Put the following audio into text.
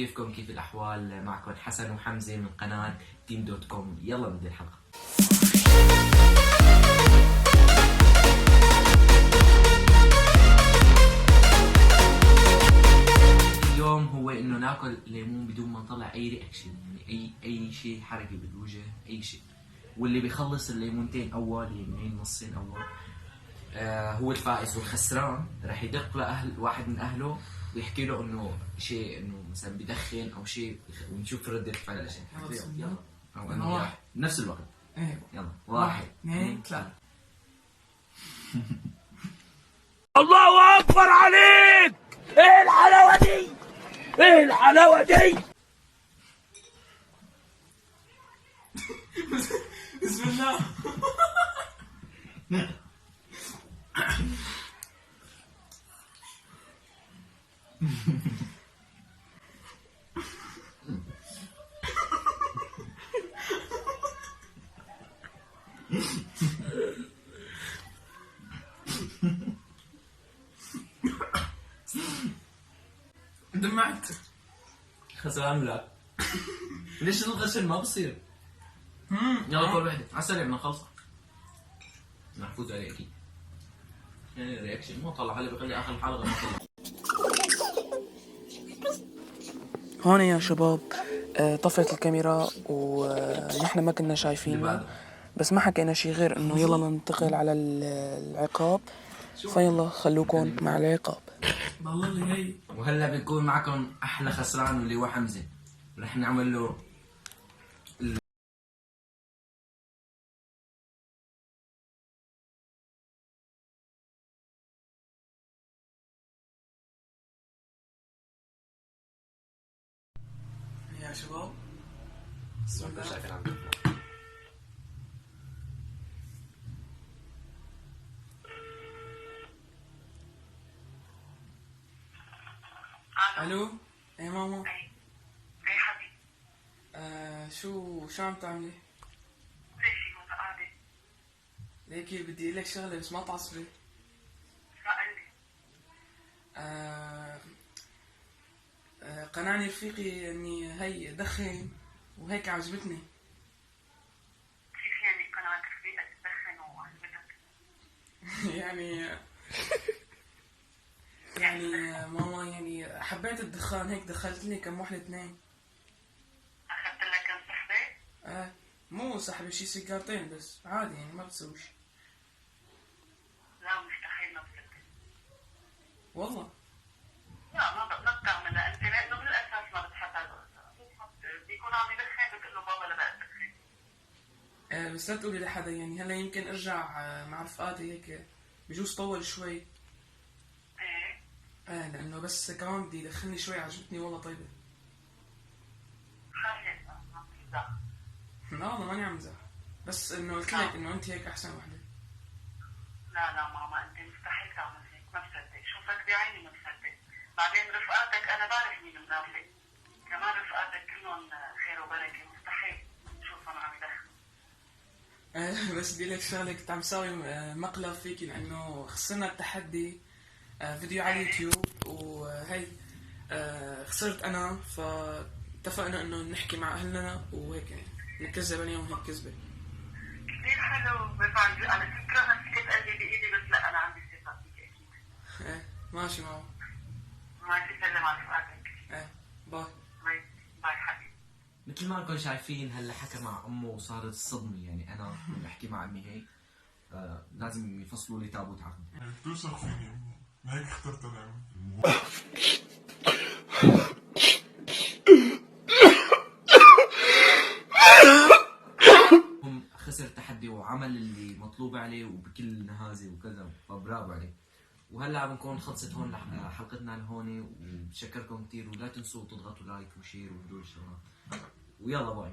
كيفكم؟ كيف الأحوال؟ معكم حسن وحمزة من قناة team.com. يلا نبدأ الحلقة. اليوم هو إنه ناكل ليمون بدون ما نطلع أي رياكشن، يعني أي شيء حركة بالوجه، أي شيء. واللي بيخلص الليمونتين أول، يعني هي النصين أول، هو الفائز. والخسران راح يدق لأهل واحد من أهله ويحكي له إنه شيء، إنه مثلا بدخن أو شيء، ونشوف ردة فعل الأشياء. يلا. أو إنه نفس الوقت. ايه يلا 1 2 3. الله اكبر عليك! ايه الحلاوه دي؟ ايه الحلاوه دي؟ بسم الله. دمعت. خسران لا. ليش الغسل ما بصير؟ يلا كل وحدة على السريع بدنا نخلص. رح نفوز عليه أكيد. يعني رياكشن مو طلع هلا بخلي آخر الحلقة ما طلع. هون يا شباب طفت الكاميرا ونحن ما كنا شايفينه، بس ما حكينا شي غير انه يلا ننتقل على العقاب. فيلا خلوكم مع العقاب. والله اللي هي. وهلا بنكون معكم أحلى خسران واللي هو حمزة. رح نعمل له يا شباب بسم الله. شايفين عم الو. ايه ماما. اي حبيبي. شو عم تعملي؟ ليش كنت قاعدة؟ ليكي بدي اقول لك شغله بس ما تعصبي. سألني. قنعني رفيقي اني هي دخن وهيك عجبتني. كيف يعني قناة رفيقة تدخن وعجبتك؟ يعني ماما يعني حبيت الدخان هيك دخلت لي كم واحدة 2. أخذت لك كم سحبة؟ مو سحبة شي سيجارتين بس عادي يعني ما بتسوي شي. لا مستحيل ما بصدق. والله لا ما بتعملها أنت، لأنه بالأساس ما بتحبها. بيكون عم يدخن بتقول له بابا لا بقى تدخن. بس لا تقولي لحدا، يعني هلا يمكن ارجع مع رفقاتي هيك بجوز طول شوي. إيه لانه بس كمان بدي يدخلني شوي، عجبتني والله طيبة. خلص ما بتمزح. لا والله ماني عم مزح، بس انه قلت لك انه انت هيك احسن وحدة. لا ماما أنت مستحيل تعمل هيك، ما بصدق. شوفك بعيني ما بصدق. بعدين رفقاتك أنا بعرف مين منافق. كمان رفقاتك كلهم خير وبركة، مستحيل شوفهم عم يدخنوا. بس بدي لك شغله، كنت عم ساوي مقلب فيكي لانه خسرنا التحدي فيديو على اليوتيوب وهي خسرت انا، فاتفقنا انه نحكي مع اهلنا وهيك يعني نكذب عليهم هيك كذبه. كثير حلو. بس على فكرة مسكت قلبي بإيدي، بس لا أنا عندي ثقة فيك أكيد. ماشي ماما. ماشي، سلم على رفقاتك. باي. باي حبيبي. مثل ما انكم شايفين هلا حكى مع امه وصارت الصدمه. يعني انا بحكي مع امي هيك لازم يفصلوا لي تابوت عقد. توثق فيني، هيك اخترت انا. خسر التحدي وعمل اللي مطلوب عليه وبكل نهازه وكذا، فبرافو عليه. وهلا بنكون خلصت هون حلقتنا لهون، وبشكركم كثير، ولا تنسوا تضغطوا لايك وشير وهدول الشغلات. ويلا باي.